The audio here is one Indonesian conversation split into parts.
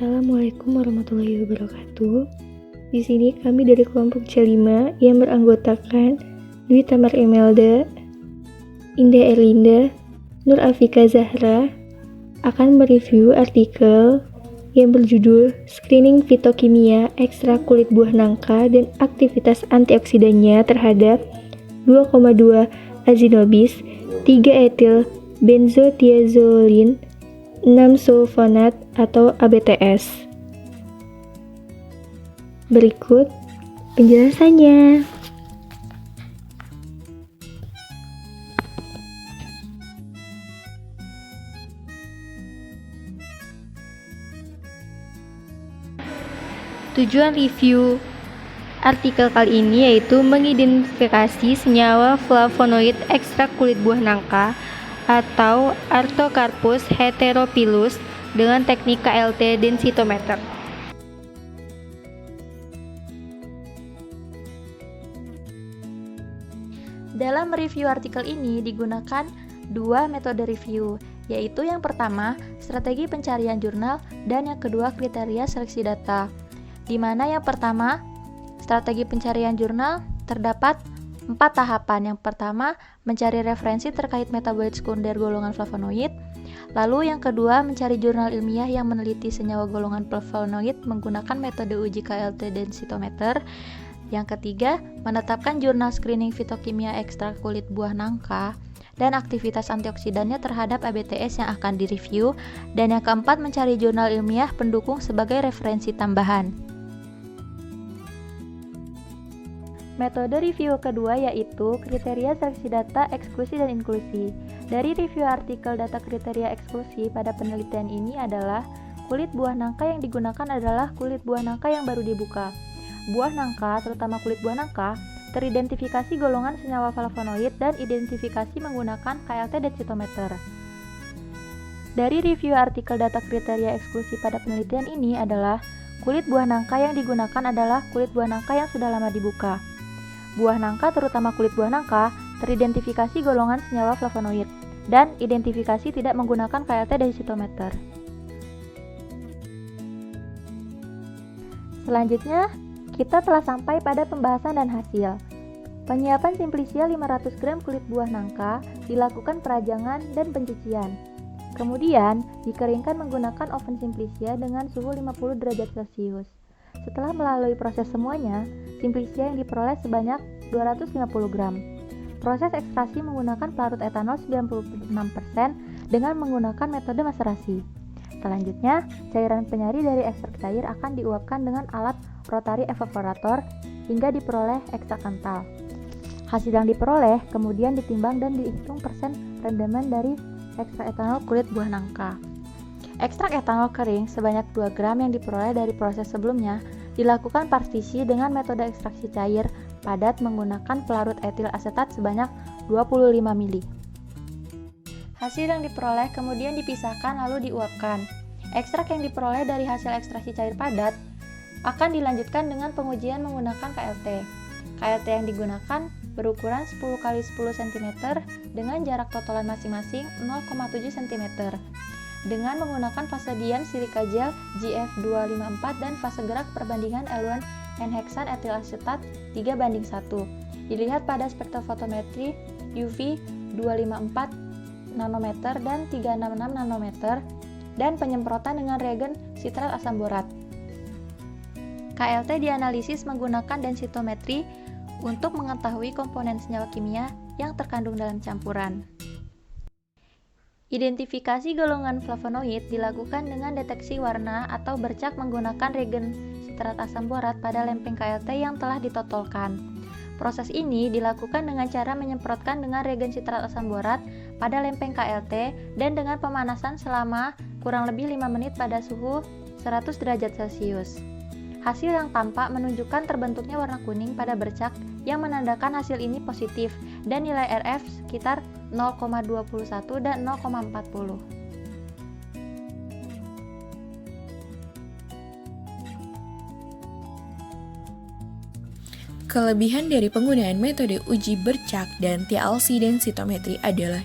Assalamualaikum warahmatullahi wabarakatuh. Di sini kami dari kelompok C5 yang beranggotakan Dwi Tamar Imelda, Indah Erlinda, Nur Afika Zahra akan mereview artikel yang berjudul Screening Fitokimia Ekstrak Kulit Buah Nangka dan Aktivitas Antioksidannya terhadap 2,2 azinobis, 3 etil benzotiazolin, 6 sulfonat atau ABTS. Berikut penjelasannya. Tujuan review artikel kali ini yaitu mengidentifikasi senyawa flavonoid ekstrak kulit buah nangka atau Artocarpus heterophyllus dengan teknik KLT densitometer. Dalam review artikel ini digunakan dua metode review, yaitu yang pertama, strategi pencarian jurnal, dan yang kedua, kriteria seleksi data. Di mana yang pertama, strategi pencarian jurnal, terdapat 4 tahapan. Yang pertama, mencari referensi terkait metabolit sekunder golongan flavonoid. Lalu yang kedua, mencari jurnal ilmiah yang meneliti senyawa golongan flavonoid menggunakan metode uji KLT densitometer. Yang ketiga, menetapkan jurnal screening fitokimia ekstrak kulit buah nangka dan aktivitas antioksidannya terhadap ABTS yang akan direview. Dan yang keempat, mencari jurnal ilmiah pendukung sebagai referensi tambahan. Metode review kedua yaitu kriteria seleksi data eksklusi dan inklusi. Dari review artikel data kriteria eksklusi pada penelitian ini adalah kulit buah nangka yang digunakan adalah kulit buah nangka yang baru dibuka. Buah nangka, terutama kulit buah nangka, teridentifikasi golongan senyawa flavonoid dan identifikasi menggunakan KLT densitometer. Dari review artikel data kriteria eksklusi pada penelitian ini adalah kulit buah nangka yang digunakan adalah kulit buah nangka yang sudah lama dibuka. Buah nangka, terutama kulit buah nangka, teridentifikasi golongan senyawa flavonoid dan identifikasi tidak menggunakan KLT densitometer. Selanjutnya, kita telah sampai pada pembahasan dan hasil. Penyiapan simplisia 500 gram kulit buah nangka dilakukan perajangan dan pencucian. Kemudian, dikeringkan menggunakan oven simplisia dengan suhu 50 derajat Celcius. Setelah melalui proses semuanya, simplisia yang diperoleh sebanyak 250 gram. Proses ekstraksi menggunakan pelarut etanol 96% dengan menggunakan metode maserasi. Selanjutnya, cairan penyari dari ekstrak cair akan diuapkan dengan alat rotary evaporator hingga diperoleh ekstrak kental. Hasil yang diperoleh kemudian ditimbang dan dihitung persen rendemen dari ekstrak etanol kulit buah nangka. Ekstrak etanol kering sebanyak 2 gram yang diperoleh dari proses sebelumnya dilakukan partisi dengan metode ekstraksi cair padat menggunakan pelarut etil asetat sebanyak 25 ml. Hasil yang diperoleh kemudian dipisahkan lalu diuapkan. Ekstrak yang diperoleh dari hasil ekstraksi cair padat akan dilanjutkan dengan pengujian menggunakan KLT. KLT yang digunakan berukuran 10 x 10 cm dengan jarak totalan masing-masing 0,7 cm. Dengan menggunakan fase dian silika gel GF254 dan fase gerak perbandingan eluan N-heksan etil asetat 3:1. Dilihat pada spektrofotometri UV 254 nanometer dan 366 nanometer dan penyemprotan dengan reagen sitrat asam borat. KLT dianalisis menggunakan densitometri untuk mengetahui komponen senyawa kimia yang terkandung dalam campuran. Identifikasi golongan flavonoid dilakukan dengan deteksi warna atau bercak menggunakan reagen sitrat asam borat pada lempeng KLT yang telah ditotolkan. Proses ini dilakukan dengan cara menyemprotkan dengan reagen sitrat asam borat pada lempeng KLT dan dengan pemanasan selama kurang lebih 5 menit pada suhu 100 derajat Celcius. Hasil yang tampak menunjukkan terbentuknya warna kuning pada bercak yang menandakan hasil ini positif dan nilai RF sekitar 0,21 dan 0,40. Kelebihan dari penggunaan metode uji bercak dan TLC densitometri adalah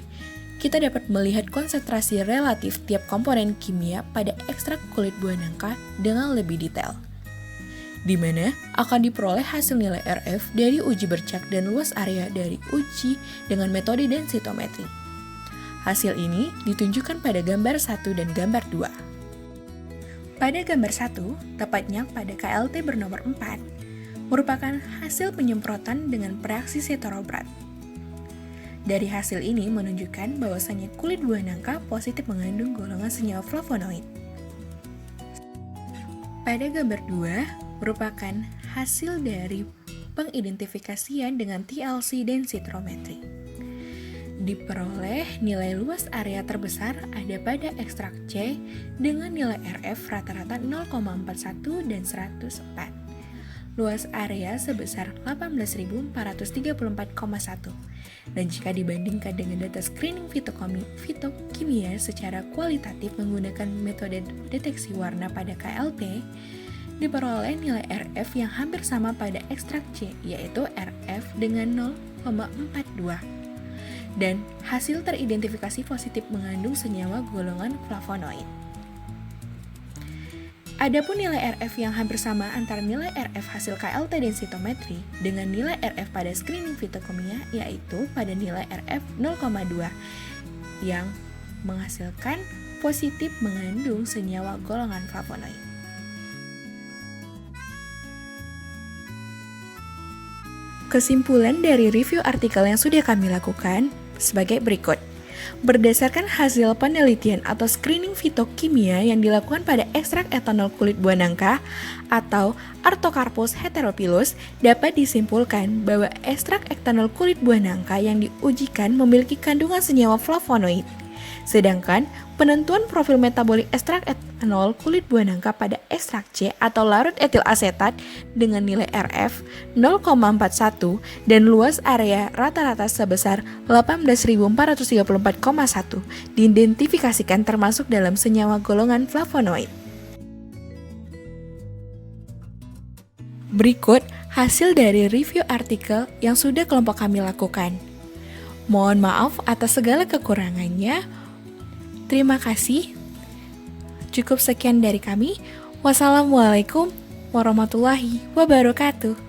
kita dapat melihat konsentrasi relatif tiap komponen kimia pada ekstrak kulit buah nangka dengan lebih detail, di mana akan diperoleh hasil nilai RF dari uji bercak dan luas area dari uji dengan metode densitometri. Hasil ini ditunjukkan pada gambar 1 dan gambar 2. Pada gambar 1, tepatnya pada KLT bernomor 4, merupakan hasil penyemprotan dengan reaksi Setorobrat. Dari hasil ini menunjukkan bahwasannya kulit buah nangka positif mengandung golongan senyawa flavonoid. Pada gambar 2, merupakan hasil dari pengidentifikasian dengan TLC densitometri. Diperoleh nilai luas area terbesar ada pada ekstrak C dengan nilai RF rata-rata 0,41 dan 104. Luas area sebesar 18.434,1. Dan jika dibandingkan dengan data screening fitokimia secara kualitatif menggunakan metode deteksi warna pada KLT, diperoleh nilai RF yang hampir sama pada ekstrak C, yaitu RF dengan 0,42. Dan hasil teridentifikasi positif mengandung senyawa golongan flavonoid. Adapun nilai RF yang hampir sama antara nilai RF hasil KLT densitometri dengan nilai RF pada screening fitokimia, yaitu pada nilai RF 0,2 yang menghasilkan positif mengandung senyawa golongan flavonoid. Kesimpulan dari review artikel yang sudah kami lakukan sebagai berikut. Berdasarkan hasil penelitian atau screening fitokimia yang dilakukan pada ekstrak etanol kulit buah nangka atau Artocarpus heterophyllus, dapat disimpulkan bahwa ekstrak etanol kulit buah nangka yang diujikan memiliki kandungan senyawa flavonoid. Sedangkan penentuan profil metabolik ekstrak etanol kulit buah nangka pada ekstrak C atau larut etil asetat dengan nilai RF 0,41 dan luas area rata-rata sebesar 18.434,1 diidentifikasikan termasuk dalam senyawa golongan flavonoid. Berikut hasil dari review artikel yang sudah kelompok kami lakukan. Mohon maaf atas segala kekurangannya. Terima kasih. Cukup sekian dari kami. Wassalamualaikum warahmatullahi wabarakatuh.